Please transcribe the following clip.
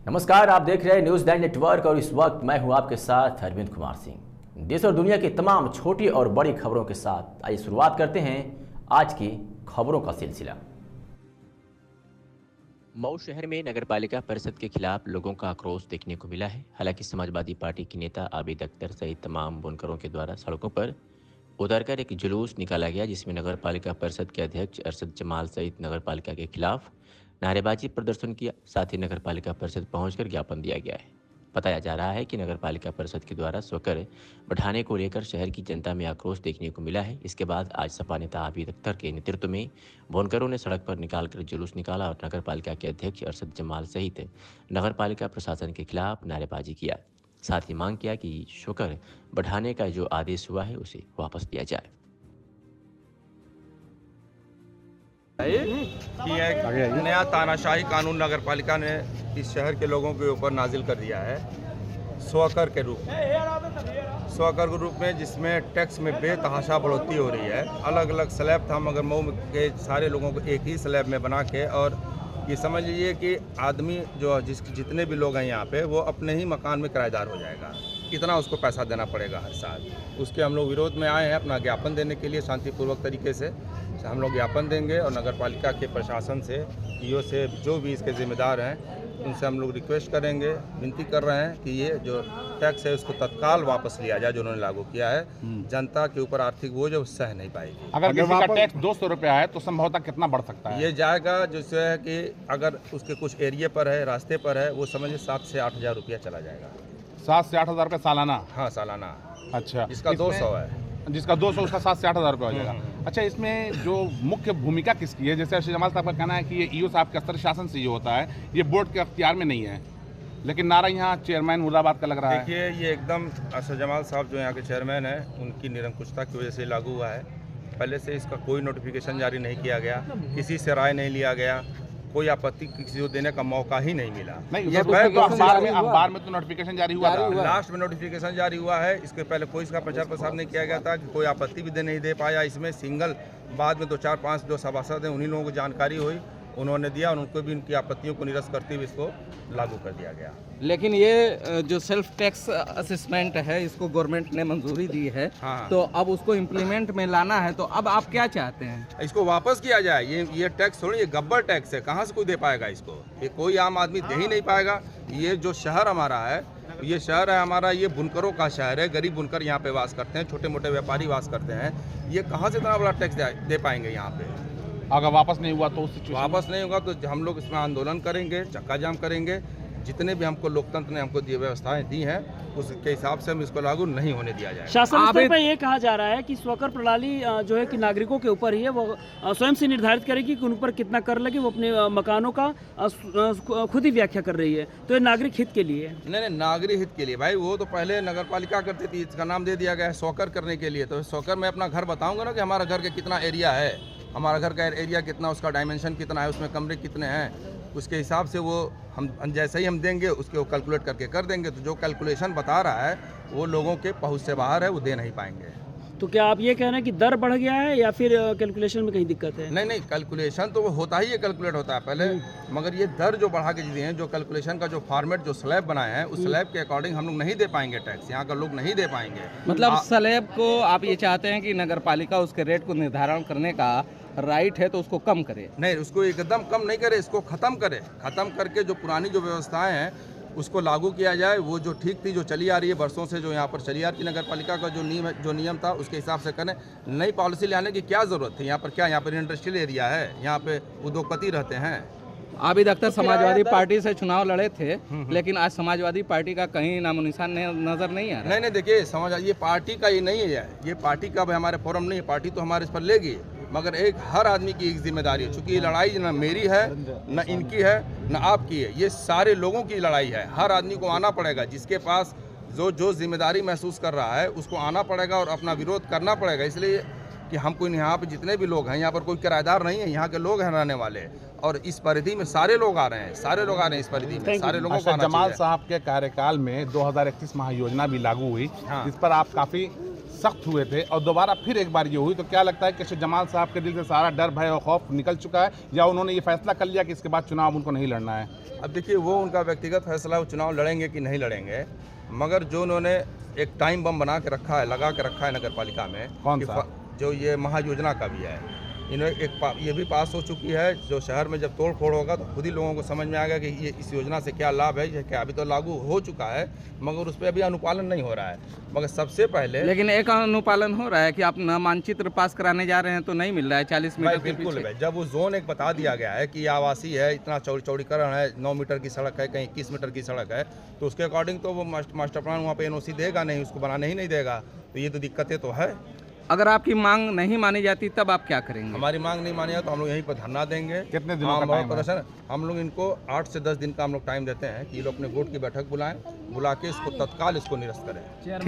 नमस्कार, आप देख रहे हैं न्यूज़ लैंड नेटवर्क और इस वक्त मैं हूं आपके साथ अरविंद कुमार सिंह। देश और दुनिया की तमाम छोटी और बड़ी खबरों के साथ आइए शुरुआत करते हैं आज की खबरों का सिलसिला। मऊ शहर में नगरपालिका परिषद के खिलाफ लोगों का आक्रोश देखने को मिला है। हालांकि समाजवादी पार्टी के नेता आबिद अख्तर सहित तमाम बुनकरों के द्वारा सड़कों पर उतरकर एक जुलूस निकाला गया, जिसमें नगरपालिका परिषद के अध्यक्ष अरशद जमाल सहित नगरपालिका के खिलाफ नारेबाजी प्रदर्शन किया। साथ ही नगरपालिका परिषद पहुंचकर ज्ञापन दिया गया है। बताया जा रहा है कि नगरपालिका परिषद के द्वारा स्वकर बढ़ाने को लेकर शहर की जनता में आक्रोश देखने को मिला है। इसके बाद आज सपा नेता आबिद अख्तर के नेतृत्व में बुनकरों ने सड़क पर निकालकर जुलूस निकाला और नगरपालिका के अध्यक्ष अरशद जमाल सहित नगरपालिका प्रशासन के खिलाफ नारेबाजी किया। साथ ही मांग किया कि शुक्र बढ़ाने का जो आदेश हुआ है उसे वापस लिया जाए। कि एक नया तानाशाही कानून नगरपालिका ने इस शहर के लोगों के ऊपर नाजिल कर दिया है स्वकर के रूप में। स्वकर के रूप में जिसमें टैक्स में बेतहाशा बढ़ोतरी हो रही है। अलग अलग स्लैब था, मगर मऊ के सारे लोगों को एक ही स्लैब में बना के, और ये समझ लीजिए कि आदमी जो जितने भी लोग हैं यहाँ पे, वो अपने ही मकान में किराएदार हो जाएगा। कितना उसको पैसा देना पड़ेगा हर साल। उसके हम लोग विरोध में आए हैं अपना ज्ञापन देने के लिए। शांतिपूर्वक तरीके से हम लोग ज्ञापन देंगे और नगरपालिका के प्रशासन से, ईओ से, जो भी इसके जिम्मेदार हैं, उनसे हम लोग रिक्वेस्ट करेंगे, विनती कर रहे हैं कि ये जो टैक्स है उसको तत्काल वापस लिया जाए जो उन्होंने लागू किया है। जनता के ऊपर आर्थिक बोझ सह नहीं पाएगी। अगर किसी का टैक्स 200 रुपया है तो संभवतः कितना बढ़ सकता है? ये जाएगा जैसे है कि अगर उसके कुछ एरिया पर है, रास्ते पर है, वो समझिए 7 से 8 हज़ार रुपया चला जाएगा। 7 से 8 हज़ार रुपये सालाना? हाँ, सालाना। अच्छा, जिसका 200 है, जिसका 200 उसका 7 से 8 हज़ार रुपये हो जाएगा। अच्छा, इसमें जो मुख्य भूमिका किसकी है? जैसे अरशद जमाल साहब का कहना है कि ये ईओ साहब के स्तर शासन से ये होता है, ये बोर्ड के अख्तियार में नहीं है, लेकिन नारा यहाँ चेयरमैन मुर्दाबाद का लग रहा है। देखिए, ये एकदम अरशद जमाल साहब जो यहाँ के चेयरमैन हैं, उनकी निरंकुशता की वजह से लागू हुआ है। पहले से इसका कोई नोटिफिकेशन जारी नहीं किया गया, किसी से राय नहीं लिया गया, कोई आपत्ति किसी को देने का मौका ही नहीं मिला। नहीं, ये अखबार में तो नोटिफिकेशन जारी हुआ था। लास्ट में नोटिफिकेशन जारी हुआ है। इसके पहले कोई इसका प्रचार प्रसार नहीं किया गया था कि कोई आपत्ति भी नहीं दे पाया इसमें। सिंगल बाद में 2-4-5 जो सभासद हैं, उन्हीं लोगों को जानकारी हुई, उन्होंने दिया, उनको भी उनकी आपत्तियों को निरस्त करते हुए इसको लागू कर दिया गया। लेकिन ये जो सेल्फ टैक्स असेसमेंट है, इसको गवर्नमेंट ने मंजूरी दी है। हाँ। तो अब उसको इम्प्लीमेंट में लाना है, तो अब आप क्या चाहते हैं? इसको वापस किया जाए। ये टैक्स थोड़ी, ये गब्बर टैक्स है, कहाँ से कोई दे पाएगा इसको? ये कोई आम आदमी दे ही नहीं पाएगा। ये जो शहर हमारा है, ये शहर है हमारा, ये बुनकरों का शहर है। गरीब बुनकर यहाँ पे वास करते हैं, छोटे मोटे व्यापारी वास करते हैं। ये कहाँ से इतना बड़ा टैक्स दे पाएंगे यहाँ पे? अगर वापस नहीं हुआ तो वापस नहीं होगा तो हम लोग इसमें आंदोलन करेंगे, चक्का जाम करेंगे। जितने भी हमको लोकतंत्र ने हमको ये व्यवस्थाएं दी हैं, उसके हिसाब से हम इसको लागू नहीं होने दिया जाएगा। शासन स्तर पर ये कहा जा रहा है कि स्वकर प्रणाली जो है कि नागरिकों के ऊपर ही है, वो स्वयं से निर्धारित करेगी कि उन पर कितना कर लगे। वो अपने मकानों का खुद ही व्याख्या कर रही है। तो ये नागरिक हित के लिए है? नहीं, नागरिक हित के लिए भाई। वो तो पहले नगरपालिका करती थी, इसका नाम दे दिया गया है स्वकर करने के लिए। तो स्वकर में अपना घर बताऊंगा ना कि हमारा घर का कितना एरिया है, हमारा घर का एरिया कितना, उसका डायमेंशन कितना है, उसमें कमरे कितने हैं, उसके हिसाब से वो हम जैसे ही हम देंगे उसके वो कैलकुलेट करके कर देंगे। तो जो कैलकुलेशन बता रहा है वो लोगों के पहुंच से बाहर है, वो दे नहीं पाएंगे। तो क्या आप ये कह रहे हैं कि दर बढ़ गया है या फिर कैलकुलेशन में कहीं दिक्कत है? नहीं, कैलकुलेशन तो वो होता ही है, कैलकुलेट होता है पहले, मगर ये दर जो बढ़ा के दिए हैं, जो कैलकुलेशन का जो फॉर्मेट जो स्लैब बनाए हैं, उस स्लैब के अकॉर्डिंग हम लोग नहीं दे पाएंगे टैक्स। यहाँ का लोग नहीं दे पाएंगे। मतलब स्लैब को आप ये चाहते हैं कि नगरपालिका उसके रेट को निर्धारण करने का राइट है तो उसको कम करे? नहीं, उसको एकदम कम नहीं करे, इसको ख़त्म करे। ख़त्म करके जो पुरानी जो व्यवस्थाएं हैं उसको लागू किया जाए। वो जो ठीक थी, जो चली आ रही है वर्षों से, जो यहाँ पर चली आ रही थी नगरपालिका का जो नियम था, उसके हिसाब से करें। नई पॉलिसी लाने की क्या ज़रूरत थी? यहाँ पर क्या, यहाँ पर इंडस्ट्रियल एरिया है, यहाँ पे उद्योगपति रहते हैं। आबिद अख्तर समाजवादी पार्टी से चुनाव लड़े थे, लेकिन आज समाजवादी पार्टी का कहीं नामो निशान नजर नहीं आ रहा। नहीं, देखिए, ये पार्टी का ये नहीं है, ये पार्टी का हमारे फोरम नहीं है। पार्टी तो हमारे इस पर लेगी, मगर एक हर आदमी की एक जिम्मेदारी है। चूँकि ये लड़ाई न मेरी है, न इनकी है, न आपकी है, ये सारे लोगों की लड़ाई है। हर आदमी को आना पड़ेगा, जिसके पास जो जिम्मेदारी महसूस कर रहा है उसको आना पड़ेगा और अपना विरोध करना पड़ेगा। इसलिए कि हम कोई यहाँ पे जितने भी लोग हैं, यहाँ पर कोई किराएदार नहीं है, यहाँ के लोग हैं रहने वाले, और इस परिधि में सारे लोग आ रहे हैं, सारे लोग आ रहे हैं इस परिधि में, सारे लोगों को आना जमाल चाहिए। साहब के कार्यकाल में 2031 महायोजना भी लागू हुई, हाँ। जिस पर आप काफ़ी सख्त हुए थे और दोबारा फिर एक बार ये हुई, तो क्या लगता है कि जमाल साहब के दिल से सारा डर, भय और खौफ निकल चुका है, या उन्होंने ये फैसला कर लिया कि इसके बाद चुनाव उनको नहीं लड़ना है? अब देखिए, वो उनका व्यक्तिगत फैसला, वो चुनाव लड़ेंगे कि नहीं लड़ेंगे, मगर जो उन्होंने एक टाइम बम बना के रखा है, लगा के रखा है नगर पालिका में, कौन सा? जो ये महायोजना का भी है, इन्हें ये भी पास हो चुकी है, जो शहर में जब तोड़ फोड़ होगा तो खुद ही लोगों को समझ में आएगा कि ये इस योजना से क्या लाभ है, ये क्या। अभी तो लागू हो चुका है मगर उस पर अभी अनुपालन नहीं हो रहा है, मगर सबसे पहले लेकिन एक अनुपालन हो रहा है कि आप मानचित्र पास कराने जा रहे हैं तो नहीं मिल रहा है 40 मीटर के बिल्कुल पीछे। भाई, जब वो जोन एक बता दिया गया है कि आवासीय है, इतना चौड़ीकरण है, 9 मीटर की सड़क है, कहीं 21 मीटर की सड़क है, तो उसके अकॉर्डिंग तो वो मास्टर प्लान वहाँ पे NOC देगा नहीं, उसको बनाने ही नहीं देगा, तो ये तो दिक्कतें तो है। अगर आपकी मांग नहीं मानी जाती तब आप क्या करेंगे? हमारी मांग नहीं मानी है तो हम लोग यहीं पर धरना देंगे। कितने दिनों का आम टाइम है? प्रदर्शन हम लोग इनको 8 से 10 दिन का हम लोग टाइम देते हैं कि ये लोग अपने वोट की बैठक बुलाएं, बुला के इसको तत्काल इसको निरस्त करें।